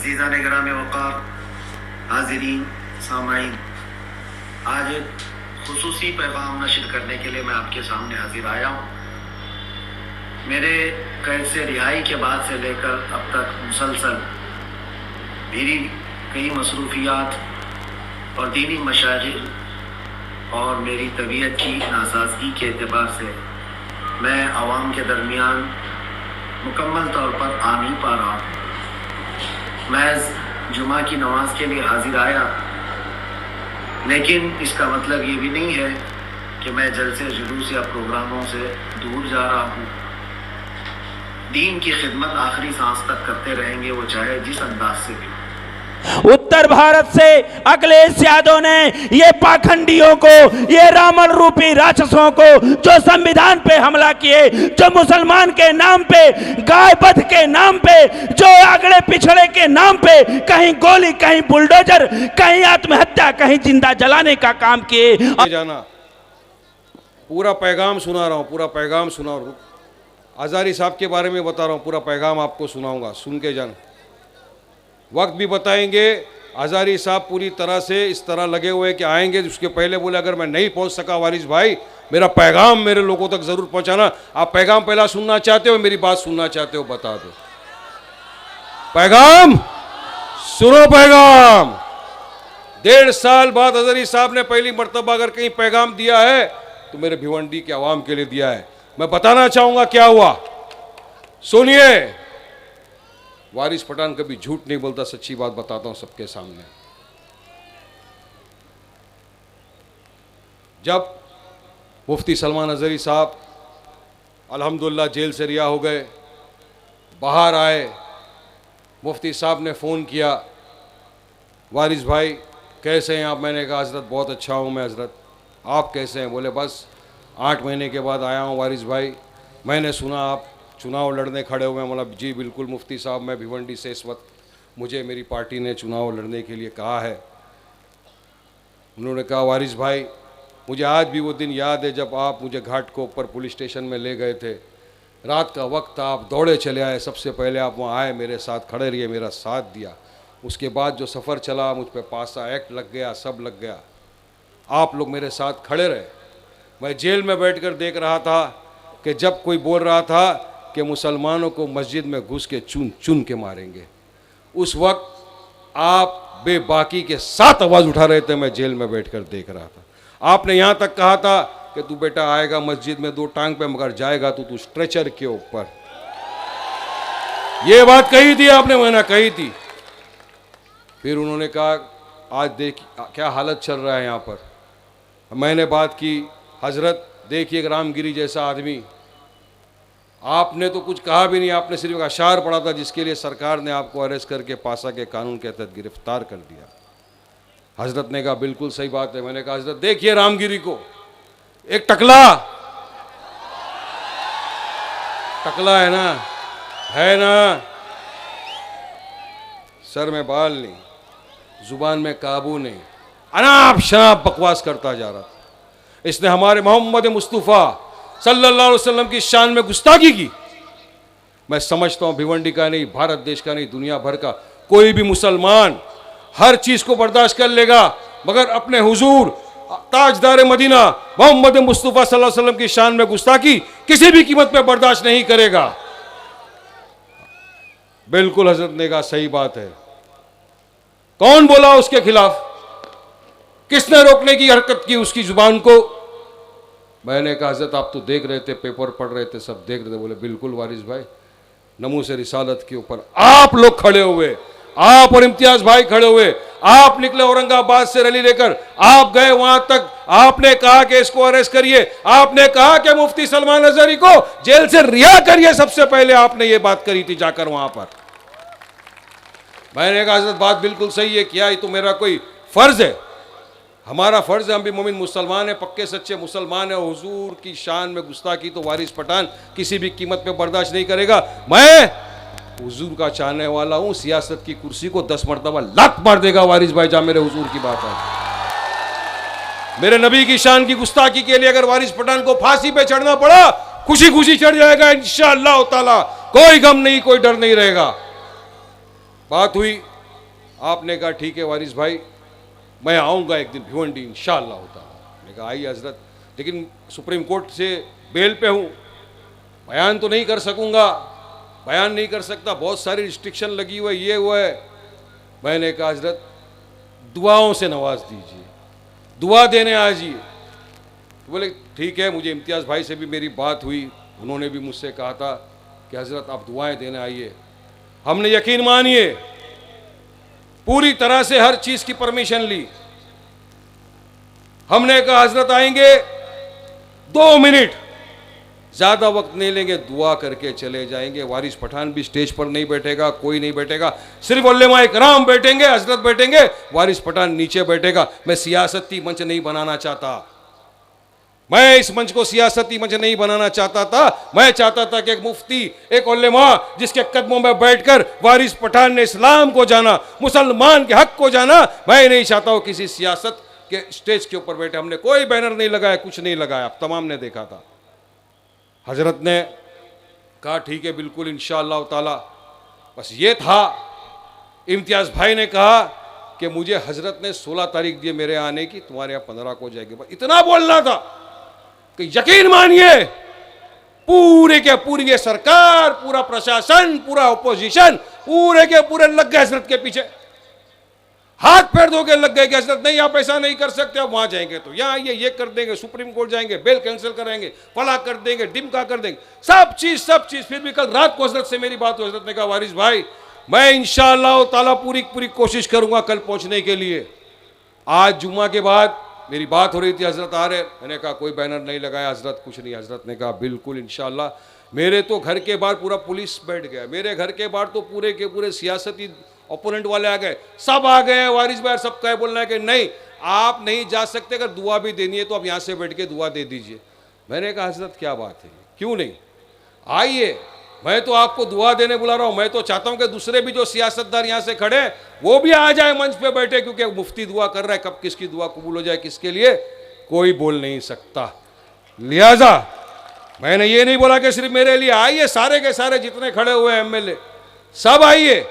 अज़ीज़ान गिराम वक़ार, हाज़िरीन, सामाईन, आज एक खुसूसी पैगाम नशर करने के लिए मैं आपके सामने हाजिर आया हूँ। मेरे कैद से रिहाई के बाद से लेकर अब तक मुसलसल मेरी कई मसरूफियात और दीनी मशागिल और मेरी तबीयत की नासाज़गी के एतबार से मैं आवाम के दरमियान मुकम्मल तौर पर आ नहीं पा रहा हूँ। मैं जुमा की नमाज के लिए हाजिर आया, लेकिन इसका मतलब ये भी नहीं है कि मैं जलसे जुलूस या प्रोग्रामों से दूर जा रहा हूँ। दीन की खिदमत आखिरी सांस तक करते रहेंगे, वो चाहे जिस अंदाज से भी। उत्तर भारत से अखिलेश यादव ने ये पाखंडियों को, ये रावण रूपी राक्षसों को जो संविधान पे हमला किए, जो मुसलमान के नाम पे, गाय वध के नाम पे, जो अगड़े पिछड़े के नाम पे कहीं गोली, कहीं बुलडोजर, कहीं आत्महत्या, कहीं जिंदा जलाने का काम किए। जाना पूरा पैगाम सुना रहा हूँ, पूरा पैगाम सुना रहा हूँ। हजारी साहब के बारे में बता रहा हूँ, पूरा पैगाम आपको सुनाऊंगा, सुन के जाना। वक्त भी बताएंगे। हजारी साहब पूरी तरह से इस तरह लगे हुए कि आएंगे। उसके पहले बोले अगर मैं नहीं पहुंच सका वारिस भाई, मेरा पैगाम मेरे लोगों तक जरूर पहुंचाना। आप पैगाम पहला सुनना चाहते हो, मेरी बात सुनना चाहते हो, बता दो। पैगाम सुनो, पैगाम 1.5 साल बाद हजारी साहब ने पहली मर्तबा अगर कहीं पैगाम दिया है तो मेरे भिवंडी के आवाम के लिए दिया है। मैं बताना चाहूंगा क्या हुआ, सुनिए। वारिस पठान कभी झूठ नहीं बोलता, सच्ची बात बताता हूं सबके सामने। जब मुफ्ती सलमान अजहरी साहब अल्हम्दुलिल्लाह जेल से रिहा हो गए, बाहर आए, मुफ्ती साहब ने फ़ोन किया, वारिस भाई कैसे हैं आप? मैंने कहा हज़रत बहुत अच्छा हूं मैं हज़रत, आप कैसे हैं? बोले बस 8 महीने के बाद आया हूं वारिस भाई, मैंने सुना आप चुनाव लड़ने खड़े हुए हैं। मतलब जी बिल्कुल मुफ्ती साहब, मैं भिवंडी से इस वक्त मुझे मेरी पार्टी ने चुनाव लड़ने के लिए कहा है। उन्होंने कहा वारिस भाई मुझे आज भी वो दिन याद है जब आप मुझे घाट को ऊपर पुलिस स्टेशन में ले गए थे, रात का वक्त था, आप दौड़े चले आए, सबसे पहले आप वहाँ आए, मेरे साथ खड़े रहिए, मेरा साथ दिया। उसके बाद जो सफ़र चला, मुझ पर पासा एक्ट लग गया, सब लग गया, आप लोग मेरे साथ खड़े रहे। मैं जेल में बैठकर देख रहा था कि जब कोई बोल रहा था कि मुसलमानों को मस्जिद में घुस के चुन चुन के मारेंगे, उस वक्त आप बेबाकी के साथ आवाज़ उठा रहे थे, मैं जेल में बैठकर देख रहा था। आपने यहाँ तक कहा था कि तू बेटा आएगा मस्जिद में 2 टांग पे, मगर जाएगा तो तू स्ट्रेचर के ऊपर। ये बात कही थी आपने, मैंने कही थी। फिर उन्होंने कहा आज देख क्या हालत चल रहा है यहाँ पर। मैंने बात की, हजरत देखिए रामगिरी जैसा आदमी, आपने तो कुछ कहा भी नहीं, आपने सिर्फ एक अशार पढ़ा था जिसके लिए सरकार ने आपको अरेस्ट करके पासा के कानून के तहत गिरफ्तार कर दिया। हजरत ने कहा बिल्कुल सही बात है। मैंने कहा हजरत देखिए रामगिरी को, एक टकला है ना, सर में बाल नहीं, जुबान में काबू नहीं, अनाप शनाप बकवास करता जा रहा था। इसने हमारे मोहम्मद मुस्तफ़ा सल्लल्लाहु अलैहि वसल्लम की शान में गुस्ताखी की। मैं समझता हूं भिवंडी का नहीं, भारत देश का नहीं, दुनिया भर का कोई भी मुसलमान हर चीज को बर्दाश्त कर लेगा, मगर अपने हुजूर ताजदार मदीना मोहम्मद मुस्तफ़ा सल्लल्लाहु अलैहि वसल्लम की शान में गुस्ताखी किसी भी कीमत पे बर्दाश्त नहीं करेगा। बिल्कुल हजरत ने कहा सही बात है। कौन बोला उसके खिलाफ? किसने रोकने की हरकत की उसकी जुबान को? मैंने कहा हजरत आप तो देख रहे थे, पेपर पढ़ रहे थे, सब देख रहे थे। बोले बिल्कुल वारिस भाई, नमूज़ रिसालत के ऊपर आप लोग खड़े हुए, आप और इम्तियाज भाई खड़े हुए, आप निकले औरंगाबाद से रैली लेकर, आप गए वहां तक, आपने कहा कि इसको अरेस्ट करिए, आपने कहा कि मुफ्ती सलमान अजहरी को जेल से रिहा करिए, सबसे पहले आपने ये बात करी थी जाकर वहां पर। मैंने कहा हजरत बात बिल्कुल सही है, क्या ये तो मेरा कोई फर्ज है, हमारा फर्ज है, हम भी मोमिन मुसलमान है, पक्के सच्चे मुसलमान है। हुजूर की शान में गुस्ताखी तो वारिस पठान किसी भी कीमत पे बर्दाश्त नहीं करेगा। मैं हुजूर का चाहने वाला हूं, सियासत की कुर्सी को 10 मरतबा लात मार देगा वारिस भाई जहां मेरे हुजूर की बात है। मेरे नबी की शान की गुस्ताखी के लिए अगर वारिस पठान को फांसी पे चढ़ना पड़ा, खुशी खुशी चढ़ जाएगा इंशाअल्लाह ताला, कोई गम नहीं, कोई डर नहीं रहेगा। बात हुई आपने कहा ठीक है वारिस भाई, मैं आऊँगा एक दिन भिवंडी इंशाअल्लाह होता। मैंने कहा आइए हजरत, लेकिन सुप्रीम कोर्ट से बेल पे हूँ, बयान तो नहीं कर सकूँगा, बयान नहीं कर सकता, बहुत सारी रिस्ट्रिक्शन लगी हुई है, ये हुआ है। मैंने कहा हजरत दुआओं से नवाज दीजिए, दुआ देने आ जाइए। तो बोले ठीक है। मुझे इम्तियाज़ भाई से भी मेरी बात हुई, उन्होंने भी मुझसे कहा था कि हजरत आप दुआएं देने आइए। हमने यकीन मानिए पूरी तरह से हर चीज़ की परमिशन ली। हमने कहा हजरत आएंगे, 2 मिनट ज़्यादा वक्त नहीं लेंगे, दुआ करके चले जाएंगे। वारिस पठान भी स्टेज पर नहीं बैठेगा, कोई नहीं बैठेगा, सिर्फ उलेमा इकराम बैठेंगे, हजरत बैठेंगे, वारिस पठान नीचे बैठेगा। मैं सियासती मंच नहीं बनाना चाहता, मैं इस मंच को सियासती मंच नहीं बनाना चाहता था। मैं चाहता था कि एक मुफ्ती, एक उलेमा जिसके कदमों में बैठकर वारिस पठान ने इस्लाम को जाना, मुसलमान के हक को जाना, मैं नहीं चाहता हूँ किसी सियासत के स्टेज के ऊपर बैठे। हमने कोई बैनर नहीं लगाया, कुछ नहीं लगाया, आप तमाम ने देखा था। हजरत ने कहा ठीक है बिल्कुल इंशाअल्लाह ताला। बस ये था, इम्तियाज़ भाई ने कहा कि मुझे हजरत ने 16 तारीख दिए मेरे आने की, तुम्हारे यहाँ 15 को जाएगी। बस इतना बोलना था कि यकीन मानिए पूरे के पूरी ये सरकार, पूरा प्रशासन, पूरा अपोजिशन पूरे के पूरे लग गए हजरत के पीछे, हाथ पैर धो के लग गए कि हजरत नहीं आप ऐसा नहीं कर सकते, आप वहां जाएंगे तो यहाँ ये कर देंगे, सुप्रीम कोर्ट जाएंगे, बेल कैंसिल कराएंगे, फला कर देंगे, डिमका कर देंगे, सब चीज। फिर भी कल रात को हजरत से मेरी बात हुई, हजरत ने कहा वारिस भाई मैं इंशाअल्लाह ताला पूरी कोशिश करूंगा कल पहुंचने के लिए। आज जुम्मा के बाद मेरी बात हो रही थी, हजरत आ रहे, मैंने कहा कोई बैनर नहीं लगाया हजरत, कुछ नहीं। हजरत ने कहा बिल्कुल इंशाअल्लाह। मेरे तो घर के बाहर पूरा पुलिस बैठ गया, मेरे घर के बाहर तो पूरे के पूरे सियासती ओपोनेंट वाले आ गए, सब आ गए। वारिस भाई सब कहे बोलना है कि नहीं आप नहीं जा सकते, अगर दुआ भी देनी है तो आप यहाँ से बैठ के दुआ दे दीजिए। मैंने कहा हजरत क्या बात है, क्यों नहीं, आइए, मैं तो आपको दुआ देने बुला रहा हूँ। मैं तो चाहता हूँ कि दूसरे भी जो सियासतदार यहाँ से खड़े वो भी आ जाए मंच पे बैठे, क्योंकि मुफ्ती दुआ कर रहा है, कब किसकी दुआ कबूल हो जाए किसके लिए कोई बोल नहीं सकता। लिहाजा मैंने ये नहीं बोला कि सिर्फ मेरे लिए, आइए सारे के सारे जितने खड़े हुए एमएलए सब आइए,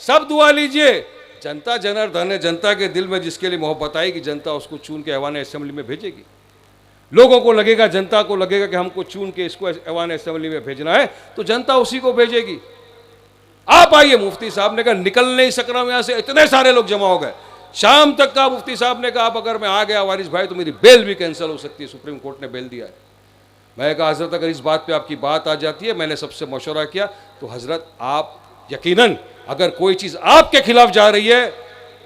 सब दुआ लीजिए। जनता जनार्दन है, जनता के दिल में जिसके लिए मोहब्बत आएगी जनता उसको चुन के ऐवान असेंबली में भेजेगी। लोगों को लगेगा, जनता को लगेगा कि हमको चुन के इसको ऐवान असेंबली में भेजना है तो जनता उसी को भेजेगी। आप आइए। मुफ्ती साहब ने कहा निकल नहीं सक रहा हूं यहां से, इतने सारे लोग जमा हो गए। शाम तक का मुफ्ती साहब ने कहा अब अगर मैं आ गया वारिस भाई तो मेरी बेल भी कैंसिल हो सकती है, सुप्रीम कोर्ट ने बेल दिया है। मैं कहा हजरत अगर इस बात पे आपकी बात आ जाती है, मैंने सबसे मशवरा किया तो हजरत आप यकीनन अगर कोई चीज़ आपके खिलाफ जा रही है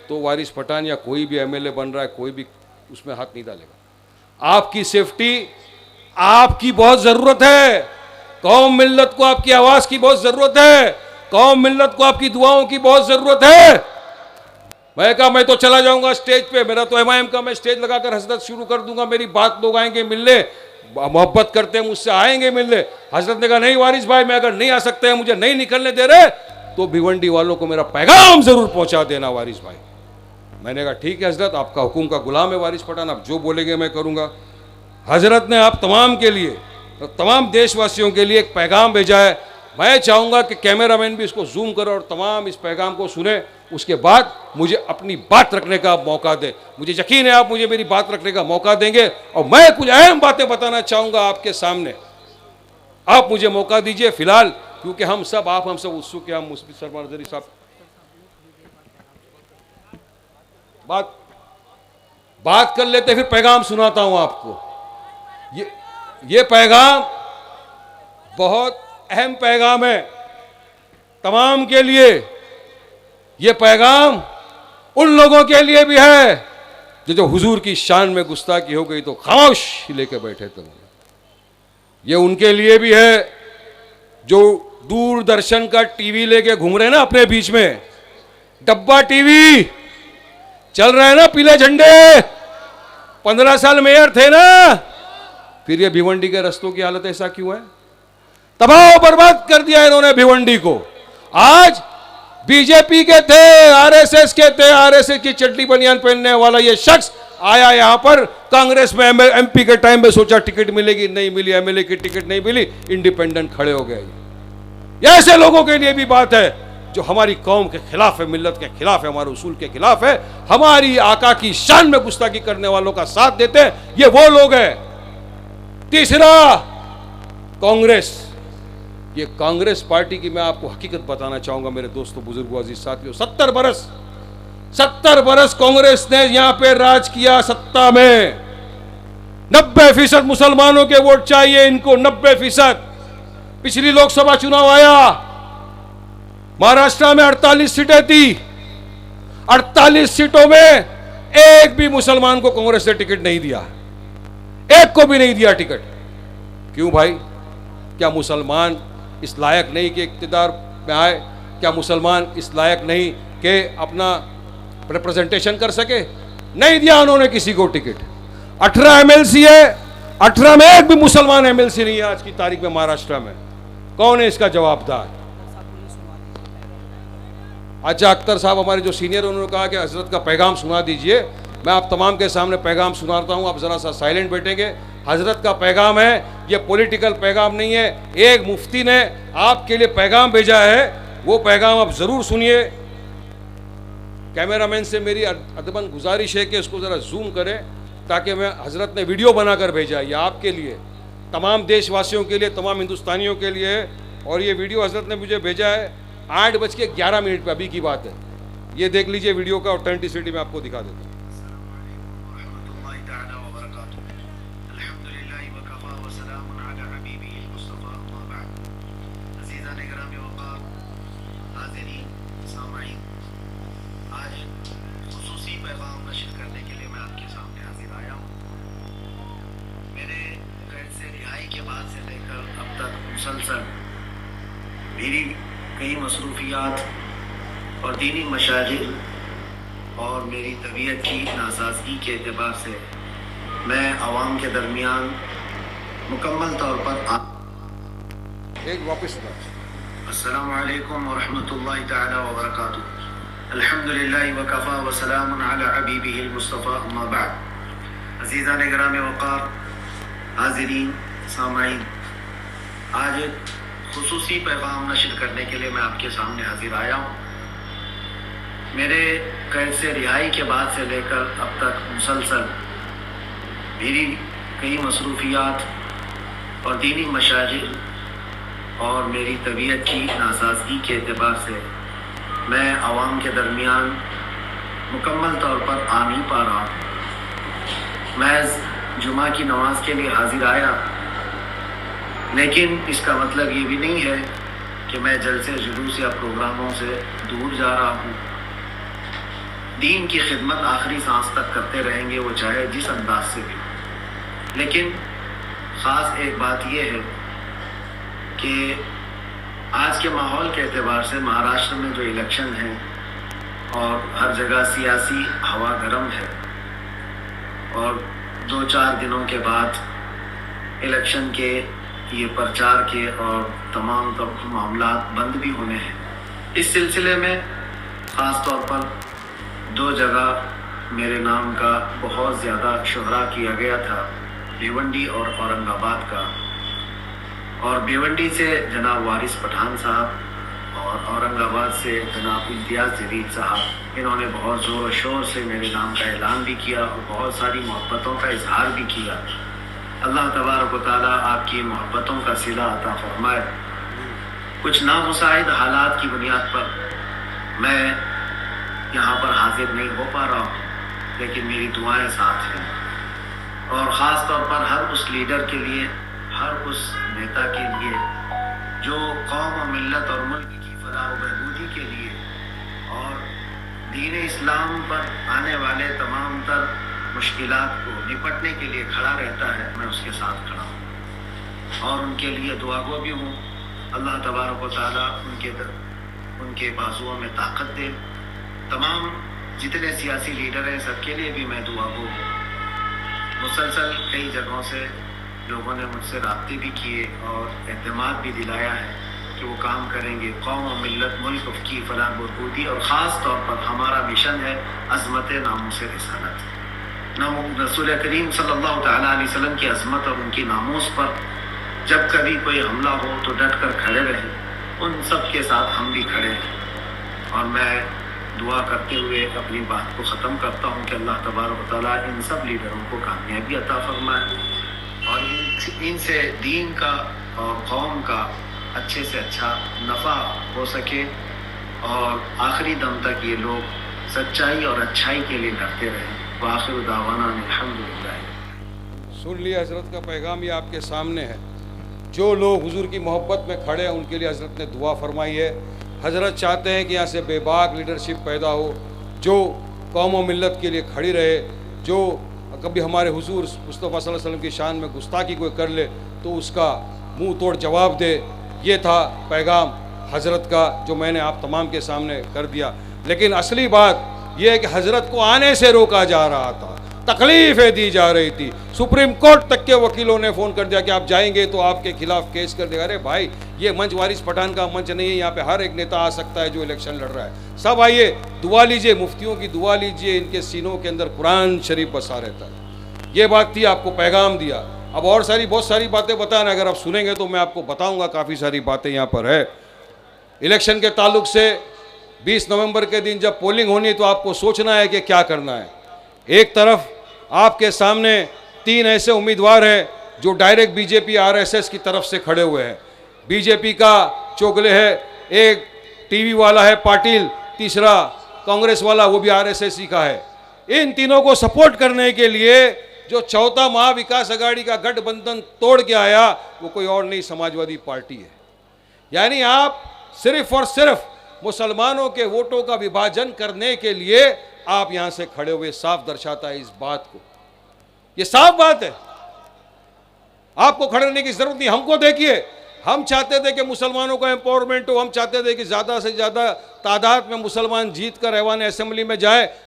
तो वारिस पठान या कोई भी एमएलए बन रहा है कोई भी उसमें हाथ नहीं डालेगा। आपकी सेफ्टी आपकी बहुत ज़रूरत है, कौम मिल्लत को आपकी आवाज़ की बहुत ज़रूरत है, कौम मिल्लत को आपकी दुआओं की बहुत ज़रूरत है। मैं कहा मैं तो चला जाऊंगा स्टेज पे, मेरा तो एमआईएम का मैं स्टेज लगाकर हजरत शुरू कर दूंगा, मेरी बात लोग आएंगे मिलने, मोहब्बत करते हैं मुझसे आएंगे मिलने। हजरत ने कहा नहीं वारिस भाई मैं अगर नहीं आ सकते हैं, मुझे नहीं निकलने दे रहे तो भिवंडी वालों को मेरा पैगाम जरूर पहुंचा देना वारिस भाई। मैंने कहा ठीक है हजरत, आपका हुक्म का गुलाम है वारिस पठान, आप जो बोलेंगे मैं करूंगा। हजरत ने आप तमाम के लिए, तमाम देशवासियों के लिए एक पैगाम भेजा है। मैं चाहूँगा कि कैमरामैन भी इसको जूम करे और तमाम इस पैगाम को सुने, उसके बाद मुझे अपनी बात रखने का मौका दें। मुझे यकीन है आप मुझे मेरी बात रखने का मौका देंगे और मैं कुछ अहम बातें बताना चाहूँगा आपके सामने, आप मुझे मौका दीजिए फिलहाल, क्योंकि हम सब उत्सुक हैं। हम मुफ्ती सरवर जरी साहब बात कर लेते, फिर पैगाम सुनाता हूं आपको। ये पैगाम बहुत अहम पैगाम है तमाम के लिए। ये पैगाम उन लोगों के लिए भी है जो हुजूर की शान में गुस्ताखी हो गई तो खामोश लेके बैठे थे। ये उनके लिए भी है जो दूरदर्शन का टीवी लेके घूम रहे हैं ना अपने बीच में, डब्बा टीवी चल रहा है ना, पीले झंडे, 15 साल मेयर थे ना, फिर ये भिवंडी के रास्तों की हालत ऐसा क्यों है? तबाह बर्बाद कर दिया इन्होंने भिवंडी को। आज बीजेपी के थे, आरएसएस के थे, आरएसएस की चड्डी बनियान पहनने वाला ये शख्स आया यहां पर, कांग्रेस में एमपी के टाइम में सोचा टिकट मिलेगी, नहीं मिली, एमएलए की टिकट नहीं मिली, इंडिपेंडेंट खड़े हो गए। ऐसे लोगों के लिए भी बात है जो हमारी कौम के खिलाफ है, मिल्लत के खिलाफ है, हमारे उसूल के खिलाफ है, हमारी आका की शान में गुस्ताखी करने वालों का साथ देते हैं, ये वो लोग हैं। तीसरा, कांग्रेस। ये कांग्रेस पार्टी की मैं आपको हकीकत बताना चाहूंगा मेरे दोस्तों, बुजुर्गों, अजीज साथियों। 70 बरस कांग्रेस ने यहां पे राज किया। सत्ता में 90% मुसलमानों के वोट चाहिए इनको, 90%। पिछली लोकसभा चुनाव आया, महाराष्ट्र में 48 सीटें थी। 48 सीटों में एक भी मुसलमान को कांग्रेस ने टिकट नहीं दिया, एक को भी नहीं दिया टिकट। क्यों भाई? क्या मुसलमान इस लायक नहीं कि इक्तिदार में आए? क्या मुसलमान इस लायक नहीं कि अपना रिप्रेजेंटेशन कर सके? नहीं दिया उन्होंने किसी को टिकट। 18 एमएलसी है, 18 में एक भी मुसलमान एमएलसी नहीं है आज की तारीख में महाराष्ट्र में। कौन है इसका जवाबदार? अच्छा, अख्तर साहब हमारे जो सीनियर, उन्होंने कहा कि हजरत का पैगाम सुना दीजिए। मैं आप तमाम के सामने पैगाम सुनाता हूं, आप जरा सा साइलेंट बैठेंगे। हजरत का पैगाम है, ये पॉलिटिकल पैगाम नहीं है। एक मुफ्ती ने आपके लिए पैगाम भेजा है, वो पैगाम आप जरूर सुनिए। कैमरामैन से मेरी अदबन गुजारिश है कि इसको जरा जूम करें, ताकि मैं, हजरत ने वीडियो बनाकर भेजा, ये आपके लिए, तमाम देशवासियों के लिए, तमाम हिंदुस्तानियों के लिए। और ये वीडियो हजरत ने मुझे भेजा है 8:11 पे, अभी की बात है। ये देख लीजिए वीडियो का ऑथेंटिसिटी मैं आपको दिखा देता हूँ। मुसलसल मेरी कई मसरूफियात और दीनी मशागिल और मेरी तबीयत की नासाजगी के एतबार से मैं आवाम के दरमियान मुकम्मल तौर पर अस्सलामु अलैकुम व रहमतुल्लाहि तआला व बरकातुहू। अल्हम्दुलिल्लाहि व कफ़ा व सलामुन अला हबीबिहिल मुस्तफ़ा अम्मा बाद। अज़ीज़ान गिरामी वक़ार, हाज़िरीन, सामाईन, आज एक खुसूसी पैगाम नशर करने के लिए मैं आपके सामने हाजिर आया हूँ। मेरे कैद से रिहाई के बाद से लेकर अब तक मुसलसल मेरी कई मसरूफियात और दीनी मशागिल और मेरी तबीयत की नासाजगी के एतबार से मैं आवाम के दरमियान मुकम्मल तौर पर आ नहीं पा रहा हूँ। मैं जुमा की नमाज के लिए हाजिर आया, लेकिन इसका मतलब ये भी नहीं है कि मैं जलसे जुलूस या प्रोग्रामों से दूर जा रहा हूँ। दीन की खिदमत आखिरी सांस तक करते रहेंगे, वो चाहे जिस अंदाज से भी। लेकिन ख़ास एक बात यह है कि आज के माहौल के एतबार से महाराष्ट्र में जो इलेक्शन है और हर जगह सियासी हवा गर्म है और 2-4 दिनों के बाद इलेक्शन के ये प्रचार के और तमाम मामला बंद भी होने हैं। इस सिलसिले में ख़ास तौर पर 2 जगह मेरे नाम का बहुत ज़्यादा शुहरा किया गया था, भिवंडी और औरंगाबाद का। और भिवंडी से जनाब वारिस पठान साहब और औरंगाबाद से जनाब इम्तियाज़ जलील साहब, इन्होंने बहुत ज़ोर और शोर से मेरे नाम का ऐलान भी किया और बहुत सारी मोहब्बतों का इजहार भी किया। अल्लाह तबारक व तआला आपकी मोहब्बतों का सिला अता फरमाए। कुछ नामुसाइद हालात की बुनियाद पर मैं यहाँ पर हाजिर नहीं हो पा रहा हूँ, लेकिन मेरी दुआएं साथ हैं। और ख़ास तौर पर हर उस लीडर के लिए, हर उस नेता के लिए जो कौम और मिल्लत और मुल्क की फलाह व बहबूदी के लिए और दीन इस्लाम पर आने वाले तमाम तर मुश्किलात को निपटने के लिए खड़ा रहता है, मैं उसके साथ खड़ा हूँ और उनके लिए दुआगो भी हूँ। अल्लाह तबारक व तआला उनके बाजुओं में ताकत दे। तमाम जितने सियासी लीडर हैं सबके लिए भी मैं दुआगो हूँ। मुसलसल कई जगहों से लोगों ने मुझसे राब्ते भी किए और एतमाद भी दिलाया है कि वो काम करेंगे कौम और मिल्लत मुल्क की फलाह बहबूदी। और ख़ास तौर पर हमारा मिशन है अज़मत नामूस रिसालत। रसूल करीम सल्लल्लाहु तआला अलैहि वसल्लम की अज़मत और उनकी नामूस पर जब कभी कोई हमला हो तो डट कर खड़े रहें। उन सब के साथ हम भी खड़े हैं। और मैं दुआ करते हुए अपनी बात को ख़त्म करता हूँ कि अल्लाह तबारक व तआला इन सब लीडरों को कामयाबी अता फरमाए और इनसे दीन का और कौम का अच्छे से अच्छा नफ़ा हो सके और आखिरी दम तक ये लोग सच्चाई और अच्छाई के लिए लड़ते रहें। वाखिर दावाना अल्हम्दुलिल्लाह। सुन लिया, हज़रत का पैगाम ये आपके सामने है। जो लोग हुजूर की मोहब्बत में खड़े हैं उनके लिए हज़रत ने दुआ फरमाई है। हज़रत चाहते हैं कि यहाँ से बेबाक लीडरशिप पैदा हो, जो कौम व मिल्लत के लिए खड़ी रहे, जो कभी हमारे हुजूर मुस्तफ़ा सल्लल्लाहु अलैहि वसल्लम की शान में गुस्ताखी कोई कर ले तो उसका मुंह तोड़ जवाब दे। ये था पैगाम हज़रत का जो मैंने आप तमाम के सामने कर दिया। लेकिन असली बात यह है कि हज़रत को आने से रोका जा रहा था, तकलीफ़ें दी जा रही थी। सुप्रीम कोर्ट तक के वकीलों ने फ़ोन कर दिया कि आप जाएंगे तो आपके खिलाफ केस कर देगा। अरे भाई, ये मंच वारिस पठान का मंच नहीं है, यहाँ पे हर एक नेता आ सकता है जो इलेक्शन लड़ रहा है। सब आइए, दुआ लीजिए, मुफ्तियों की दुआ लीजिए, इनके सीनों के अंदर कुरान शरीफ बसा रहता है। ये बात थी, आपको पैगाम दिया। अब और बहुत सारी बातें बताना, अगर आप सुनेंगे तो मैं आपको बताऊँगा, काफ़ी सारी बातें यहाँ पर है। इलेक्शन के ताल्लुक से 20 नवंबर के दिन जब पोलिंग होनी है तो आपको सोचना है कि क्या करना है। एक तरफ आपके सामने 3 ऐसे उम्मीदवार हैं जो डायरेक्ट बीजेपी आरएसएस की तरफ से खड़े हुए हैं। बीजेपी का चोगले है, एक टीवी वाला है पाटिल, तीसरा कांग्रेस वाला वो भी आरएसएस ही का है। इन तीनों को सपोर्ट करने के लिए जो चौथा महाविकास अघाड़ी का गठबंधन तोड़ के आया वो कोई और नहीं, समाजवादी पार्टी है। यानी आप सिर्फ और सिर्फ मुसलमानों के वोटों का विभाजन करने के लिए आप यहां से खड़े हुए, साफ दर्शाता है इस बात को। ये साफ बात है, आपको खड़े रहने की जरूरत नहीं। हमको देखिए, हम चाहते थे कि मुसलमानों का एम्पावरमेंट हो, हम चाहते थे कि ज्यादा से ज्यादा तादाद में मुसलमान जीत कर ऐवान असेंबली में जाए।